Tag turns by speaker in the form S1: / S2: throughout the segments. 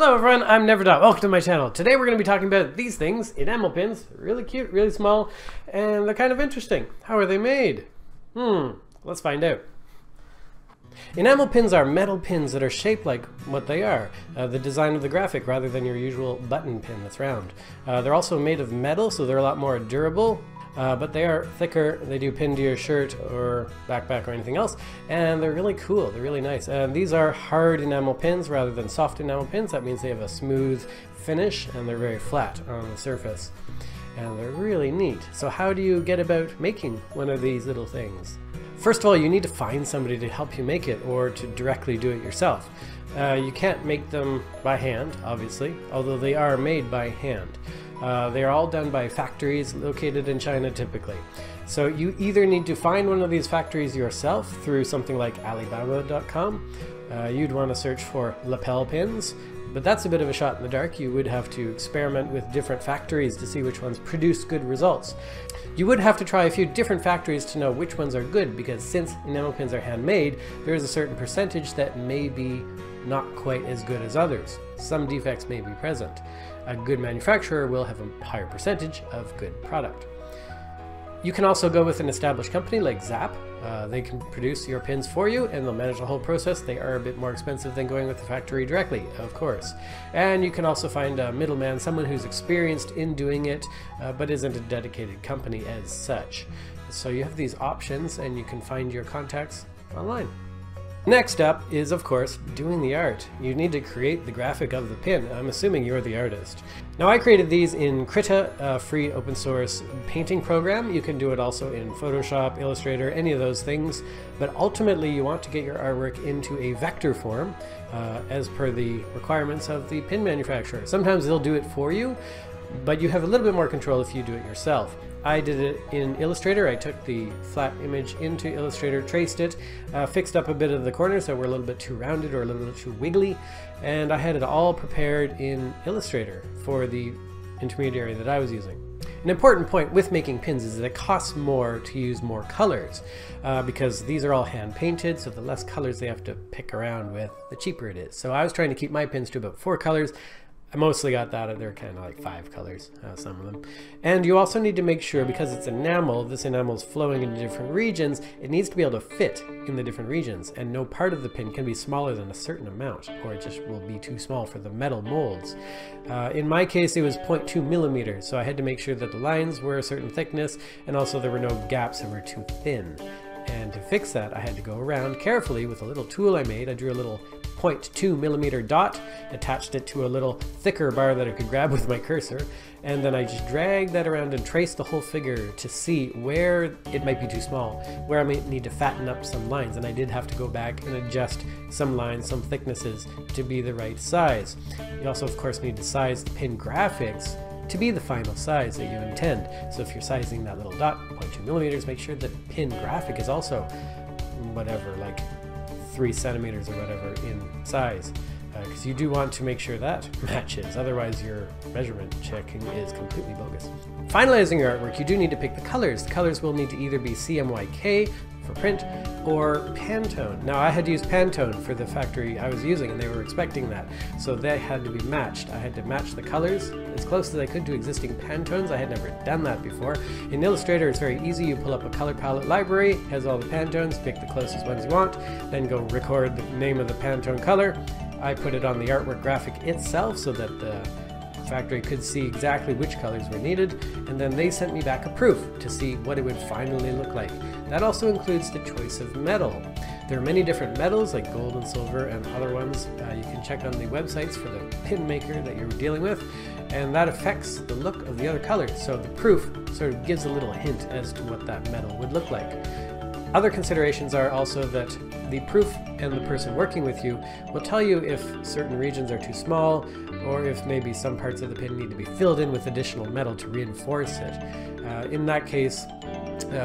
S1: Hello everyone, I'm NeverDot. Welcome to my channel. Today we're going to be talking about these things, enamel pins. Really cute, really small, and they're kind of interesting. How are they made? Let's find out. Enamel pins are metal pins that are shaped like what they are, the design of the graphic rather than your usual button pin that's round. They're also made of metal, so they're a lot more durable. But they are thicker. They do pin to your shirt or backpack or anything else, and they're really cool. They're really nice. And these are hard enamel pins rather than soft enamel pins. That means they have a smooth finish and they're very flat on the surface. And they're really neat. So how do you get about making one of these little things? First of all, you need to find somebody to help you make it or to directly do it yourself. You can't make them by hand, obviously, although they are made by hand. They are all done by factories located in China typically. So you either need to find one of these factories yourself through something like Alibaba.com. You'd want to search for lapel pins, but that's a bit of a shot in the dark. You would have to experiment with different factories to see which ones produce good results. You would have to try a few different factories to know which ones are good, because since enamel pins are handmade, there is a certain percentage that may be not quite as good as others. Some defects may be present. A good manufacturer will have a higher percentage of good product. You can also go with an established company like Zap. They can produce your pins for you and they'll manage the whole process. They are a bit more expensive than going with the factory directly, of course. And you can also find a middleman, someone who's experienced in doing it, but isn't a dedicated company as such. So you have these options and you can find your contacts online. Next up is, of course, doing the art. You need to create the graphic of the pin. I'm assuming you're the artist. Now, I created these in Krita, a free open source painting program. You can do it also in Photoshop, Illustrator, any of those things. But ultimately, you want to get your artwork into a vector form as per the requirements of the pin manufacturer. Sometimes they'll do it for you, but you have a little bit more control if you do it yourself. I did it in Illustrator. I took the flat image into Illustrator, traced it, fixed up a bit of the corners that were a little bit too rounded or a little bit too wiggly, and I had it all prepared in Illustrator for the intermediary that I was using. An important point with making pins is that it costs more to use more colors because these are all hand painted, so the less colors they have to pick around with, the cheaper it is. So I was trying to keep my pins to about 4 colors. I mostly got that. They're kind of like 5 colors, some of them. And you also need to make sure, because it's enamel, this enamel is flowing into different regions, it needs to be able to fit in the different regions, and no part of the pin can be smaller than a certain amount, or it just will be too small for the metal molds. In my case, it was 0.2 millimeters, so I had to make sure that the lines were a certain thickness, and also there were no gaps that were too thin. And to fix that, I had to go around carefully with a little tool I made. I drew a little 0.2 millimeter dot, attached it to a little thicker bar that I could grab with my cursor, and then I just dragged that around and traced the whole figure to see where it might be too small, where I might need to fatten up some lines, and I did have to go back and adjust some lines, some thicknesses to be the right size. You also, of course, need to size the pin graphics to be the final size that you intend. So if you're sizing that little dot, 0.2 millimeters, make sure that pin graphic is also whatever, like 3 centimeters or whatever in size, because you do want to make sure that matches, otherwise your measurement checking is completely bogus. Finalizing your artwork, you do need to pick the colors. The colors will need to either be CMYK for print or Pantone. Now, I had to use Pantone for the factory I was using, and they were expecting that, so they had to be matched. I had to match the colors as close as I could to existing Pantones. I had never done that before. In Illustrator, it's very easy. You pull up a color palette library, has all the Pantones, pick the closest ones you want, then go record the name of the Pantone color. I put it on the artwork graphic itself so that the factory could see exactly which colors were needed, and then they sent me back a proof to see what it would finally look like. That also includes the choice of metal. There are many different metals like gold and silver and other ones. You can check on the websites for the pin maker that you're dealing with, and that affects the look of the other colors. So the proof sort of gives a little hint as to what that metal would look like. Other considerations are also that the proof and the person working with you will tell you if certain regions are too small, or if maybe some parts of the pin need to be filled in with additional metal to reinforce it. In that case,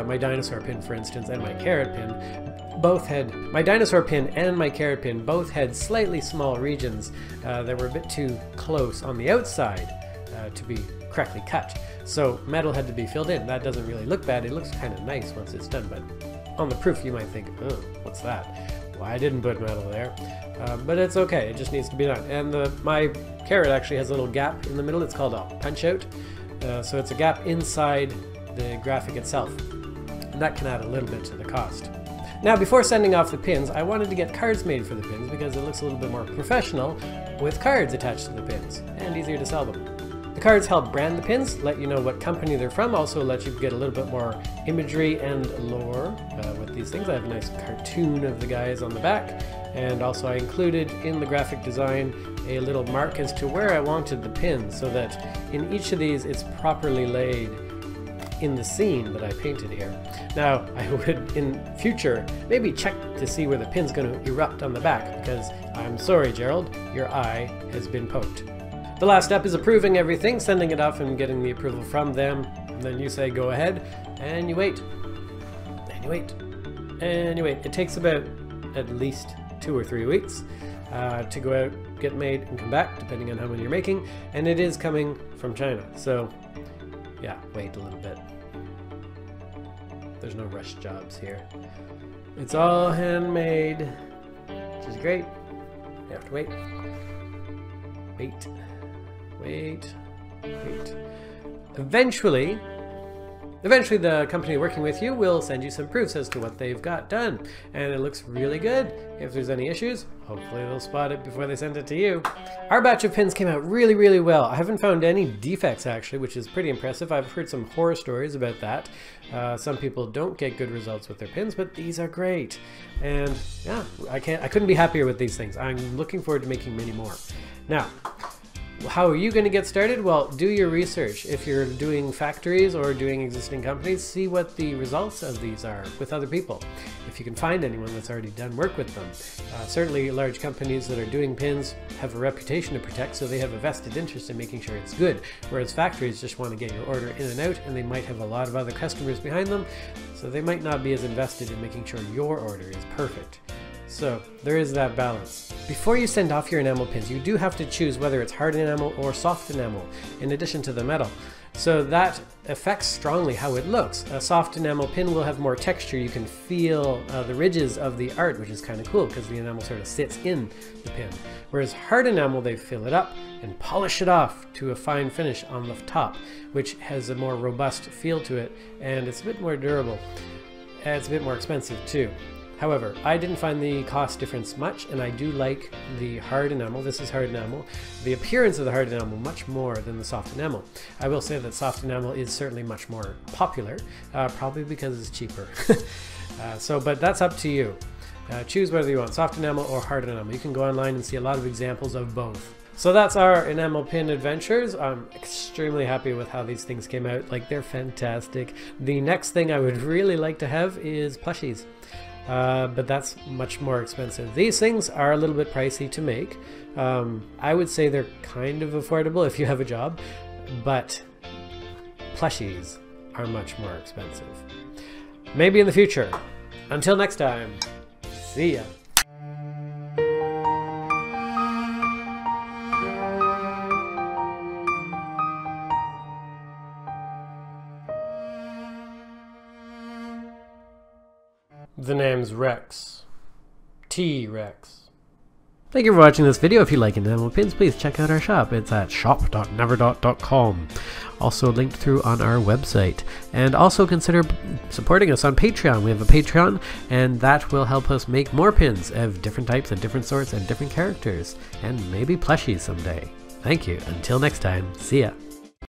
S1: my dinosaur pin, for instance, and my carrot pin both had, my dinosaur pin and my carrot pin both had slightly small regions that were a bit too close on the outside to be correctly cut. So metal had to be filled in. That doesn't really look bad. It looks kind of nice once it's done, but on the proof you might think, oh, what's that? why I didn't put metal there. But it's okay, it just needs to be done. And my carrot actually has a little gap in the middle. It's called a punch out. So it's a gap inside the graphic itself. And that can add a little bit to the cost. Now, before sending off the pins, I wanted to get cards made for the pins because it looks a little bit more professional with cards attached to the pins and easier to sell them. The cards help brand the pins, let you know what company they're from, also let you get a little bit more imagery and lore with these things. I have a nice cartoon of the guys on the back, and also I included in the graphic design a little mark as to where I wanted the pins so that in each of these it's properly laid in the scene that I painted here. Now, I would in future maybe check to see where the pin's going to erupt on the back, because I'm sorry, Gerald, your eye has been poked. The last step is approving everything, sending it off and getting the approval from them. And then you say go ahead, and you wait. And you wait. And you wait. It takes about at least 2 or 3 weeks to go out, get made, and come back, depending on how many you're making. And it is coming from China. So, yeah, wait a little bit. There's no rush jobs here. It's all handmade, which is great. You have to wait. Wait. Wait. Wait. Eventually the company working with you will send you some proofs as to what they've got done. And it looks really good. If there's any issues, hopefully they'll spot it before they send it to you. Our batch of pins came out really, really well. I haven't found any defects actually, which is pretty impressive. I've heard some horror stories about that. Some people don't get good results with their pins, but these are great. And yeah, I couldn't be happier with these things. I'm looking forward to making many more. Now, how are you going to get started? Well, do your research. If you're doing factories or doing existing companies, see what the results of these are with other people. If you can find anyone that's already done work with them. Certainly large companies that are doing pins have a reputation to protect, so they have a vested interest in making sure it's good, whereas factories just want to get your order in and out, and they might have a lot of other customers behind them, so they might not be as invested in making sure your order is perfect. So there is that balance. Before you send off your enamel pins, you do have to choose whether it's hard enamel or soft enamel, in addition to the metal. So that affects strongly how it looks. A soft enamel pin will have more texture. You can feel the ridges of the art, which is kind of cool because the enamel sort of sits in the pin. Whereas hard enamel, they fill it up and polish it off to a fine finish on the top, which has a more robust feel to it, and it's a bit more durable. And it's a bit more expensive too. However, I didn't find the cost difference much, and I do like the hard enamel. This is hard enamel. The appearance of the hard enamel much more than the soft enamel. I will say that soft enamel is certainly much more popular, probably because it's cheaper. But that's up to you. Choose whether you want soft enamel or hard enamel. You can go online and see a lot of examples of both. So that's our enamel pin adventures. I'm extremely happy with how these things came out. Like, they're fantastic. The next thing I would really like to have is plushies. But that's much more expensive. These things are a little bit pricey to make. I would say they're kind of affordable if you have a job, but plushies are much more expensive. Maybe in the future. Until next time, see ya. The name's Rex. T-Rex. Thank you for watching this video. If you like enamel pins, please check out our shop. It's at shop.neverdot.com. Also linked through on our website. And also consider supporting us on Patreon. We have a Patreon, and that will help us make more pins of different types and different sorts and different characters. And maybe plushies someday. Thank you. Until next time, see ya.